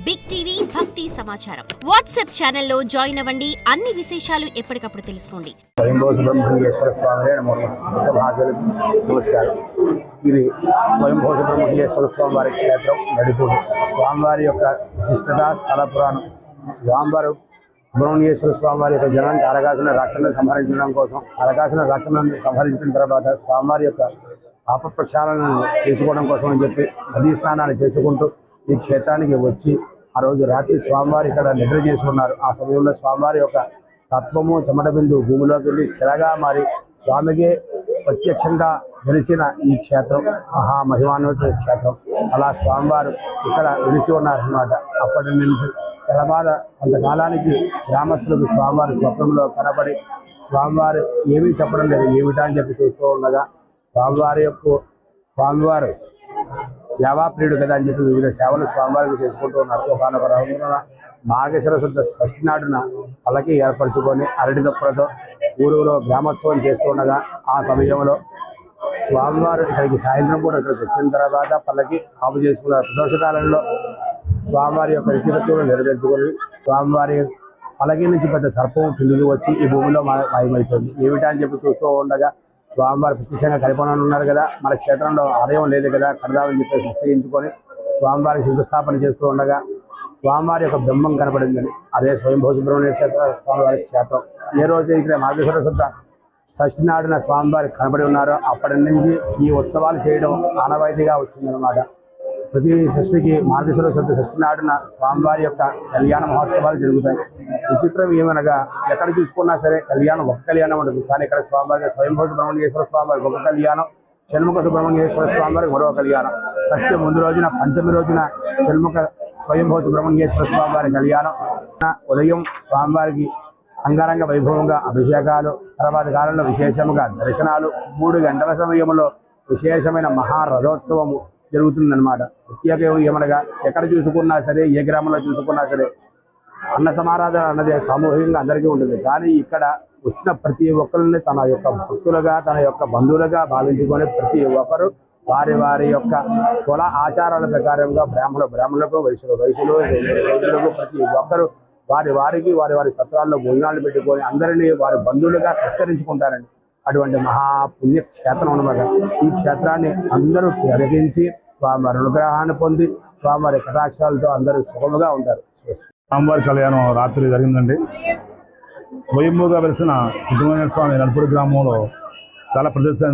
Big TV భక్తి సమాచారం WhatsApp ఛానల్లో జాయిన్ అవ్వండి. అన్ని విశేషాలు ఎప్పటికప్పుడు తెలుసుకోండి. స్వయంభూ సుబ్రహ్మణ్యేశ్వర స్వామి నమస్కారం. ఇది స్వయంభూ సుబ్రహ్మణ్యేశ్వర స్వామి వారి క్షేత్రం నడిపూడి. స్వామివారి యొక్క విశిష్టత స్థల పురాణం. స్వామివారు సుబ్రహ్మణ్యేశ్వర స్వామి వారి యొక్క జనానికి అరకాసుల రక్షణ సంహరించడం కోసం అరకాసుల రక్షణను సంహరించిన తర్వాత స్వామివారి యొక్క పాప ప్రక్షాళనను చేసుకోవడం కోసం అని చెప్పి నదీ స్నానాలు చేసుకుంటూ ఈ క్షేత్రానికి వచ్చి ఆ రోజు రాత్రి స్వామివారి ఇక్కడ నిద్ర చేసుకున్నారు. ఆ సమయంలో స్వామివారి యొక్క తత్వము చెమట బిందు భూమిలోకి వెళ్ళి శిలగా మారి స్వామికి ప్రత్యక్షంగా వెలిసిన ఈ క్షేత్రం మహామహిమాన్విత క్షేత్రం. అలా స్వామివారు ఇక్కడ వెలిసి ఉన్నారన్నమాట. అప్పటి నుంచి తర్వాత కొంతకాలానికి గ్రామస్తులకు స్వామివారి స్వప్నంలో కనపడి స్వామివారు ఏమీ చెప్పడం లేదు, ఏమిటా అని చెప్పి చూస్తూ ఉండగా స్వామివారు సేవాప్రియుడు కదా అని చెప్పి వివిధ సేవలు స్వామివారికి చేసుకుంటూ ఉన్నారు. ఒకనొక రోజున మార్గశిర శుద్ధ షష్ఠి నాడున పల్లకి ఏర్పరచుకొని అరటి దప్పులతో ఊరులో గ్రామోత్సవం చేస్తుండగా ఆ సమయంలో స్వామివారు ఇక్కడికి సాయంత్రం కూడా ఇక్కడికి వచ్చిన తర్వాత పల్లకి ఆపు చేసుకున్నారు. ప్రదోషకాలంలో స్వామివారి యొక్క రితికత్తులను నెరవేర్చుకొని స్వామివారి పల్లకి నుంచి పెద్ద సర్పం కిందికి వచ్చి ఈ భూమిలో మాయమైపోయింది. ఏమిటా అని చెప్పి చూస్తూ ఉండగా స్వామివారు ప్రత్యక్షంగా కడిపోనని ఉన్నారు కదా, మన క్షేత్రంలో ఆలయం లేదు కదా, కడదామని చెప్పేసి నిశ్చయించుకొని స్వామివారికి శంకుస్థాపన చేస్తూ ఉండగా స్వామివారి యొక్క బ్రహ్మం కనపడిందని. అదే స్వయంభూ సుబ్రహ్మణ్యేశ్వర స్వామివారి క్షేత్రం. ఏ రోజు ఇక్కడ మార్గశిర శుద్ధ షష్ఠి నాడున స్వామివారికి కనబడి ఉన్నారో అప్పటి నుంచి ఈ ఉత్సవాలు చేయడం ఆనవాయితీగా వచ్చిందనమాట. ప్రతి షష్ఠికి మార్గశిర శుద్ధ షష్ఠి నాడున స్వామివారి యొక్క కళ్యాణ మహోత్సవాలు జరుగుతాయి. విచిత్రం ఏమనగా ఎక్కడ చూసుకున్నా సరే కళ్యాణం ఒక కళ్యాణం ఉంటుంది, కానీ ఇక్కడ స్వామివారికి స్వయంభూ సుబ్రహ్మణ్యేశ్వర స్వామివారికి ఒక కళ్యాణం, షణ్ముఖ సుబ్రహ్మణ్యేశ్వర స్వామివారికి మరో కళ్యాణం, షష్ఠి ముందు రోజున పంచమి రోజున షణ్ముఖ స్వయంభూ సుబ్రహ్మణ్యేశ్వర స్వామివారి కళ్యాణం, ఉదయం స్వామివారికి అంగరంగ వైభవంగా అభిషేకాలు, తర్వాత కాలంలో విశేషముగా దర్శనాలు, 3 గంటల సమయంలో విశేషమైన మహారథోత్సవము జరుగుతుందన్నమాట. ప్రత్యేకం ఏమనగా ఎక్కడ చూసుకున్నా సరే, ఏ గ్రామంలో చూసుకున్నా సరే అన్న సమారాధన అన్నది సామూహికంగా అందరికీ ఉంటుంది. కానీ ఇక్కడ వచ్చిన ప్రతి ఒక్కరిని తన యొక్క భక్తులుగా తన యొక్క బంధువులుగా భావించుకొని ప్రతి ఒక్కరు వారి వారి యొక్క కుల ఆచారాల ప్రకారంగా బ్రాహ్మణులకు వైశ్యులకు ప్రతి ఒక్కరు వారి వారి సత్రాల్లో భోజనాలు పెట్టుకొని అందరినీ వారి బంధువులుగా సత్కరించుకుంటారండి. అటువంటి మహాపుణ్య క్షేత్రం అన్నమాట. ఈ క్షేత్రాన్ని అందరూ తిలకించి స్వామివారి అనుగ్రహాన్ని పొంది స్వామివారి కటాక్షాలతో అందరూ సుఖముగా ఉంటారు. స్వామివారి కళ్యాణం రాత్రి జరిగిందండి. స్వయంభూగా వెలిసిన సుబ్రహ్మణ్య స్వామి నలుపూడి గ్రామంలో చాలా ప్రసిద్ధి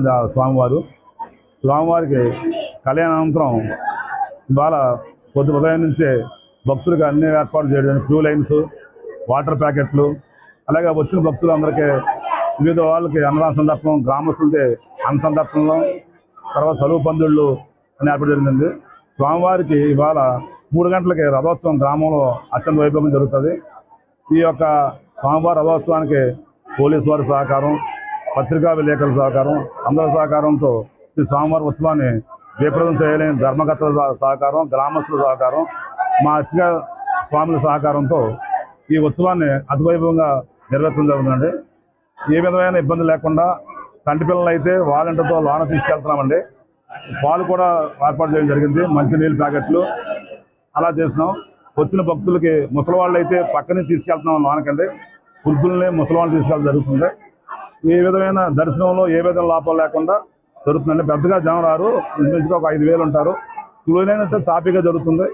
స్వామివారికి కళ్యాణానంతరం ఇవాళ ఉదయం నుంచే భక్తులకు అన్ని ఏర్పాట్లు చేయడం, క్యూ లైన్స్, వాటర్ ప్యాకెట్లు, అలాగే వచ్చిన భక్తులందరికీ వివిధ వాళ్ళకి అన్నదాన సందర్భం, గ్రామస్తులకి అన్న సందర్భంలో, తర్వాత చదువు పందుళ్ళు అని ఏర్పాటు జరిగింది. స్వామివారికి ఇవాళ 3 గంటలకి రథోత్సవం గ్రామంలో అత్యంత వైభవం జరుగుతుంది. ఈ యొక్క స్వామివారి రథోత్సవానికి పోలీసు వారి సహకారం, పత్రికా విలేకరుల సహకారం, అందరి సహకారంతో ఈ స్వామివారి ఉత్సవాన్ని జయప్రదం చేయలేని ధర్మకర్తల సహకారం, గ్రామస్తుల సహకారం, మా అర్చక స్వాముల సహకారంతో ఈ ఉత్సవాన్ని అతివైభవంగా నిర్వహించడం జరుగుతుందండి. ఏ విధమైన ఇబ్బంది లేకుండా కంటి పిల్లలు అయితే వాలంటీర్తో లోన తీసుకెళ్తున్నామండి. పాలు కూడా ఏర్పాటు చేయడం జరిగింది, మంచినీళ్ళు ప్యాకెట్లు అలా చేస్తున్నాం. వచ్చిన భక్తులకి ముసలి వాళ్ళు అయితే పక్కనే తీసుకెళ్తున్నాం లోనకండి, వృద్ధుల్ని ముసలివాళ్ళు తీసుకెళ్ళడం జరుగుతుంది. ఏ విధమైన దర్శనంలో ఏ విధమైన లోపాలు లేకుండా జరుగుతుందండి. పెద్దగా జనం రారు, ఇంచుమించుగా ఒక 5,000 ఉంటారు. క్లూనైతే సాఫీగా జరుగుతుంది.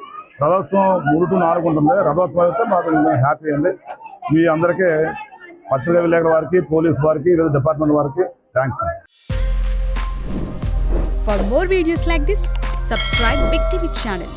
రథోత్సవం 3 to 4 ఉంటుంది. రథోత్సవం అయితే మాకు హ్యాపీ అండి. మీ అందరికీ పత్రికా విలేకరుల వారికి, పోలీసు వారికి, వివిధ డిపార్ట్మెంట్ వారికి thanks. For more videos like this, subscribe Big TV channel.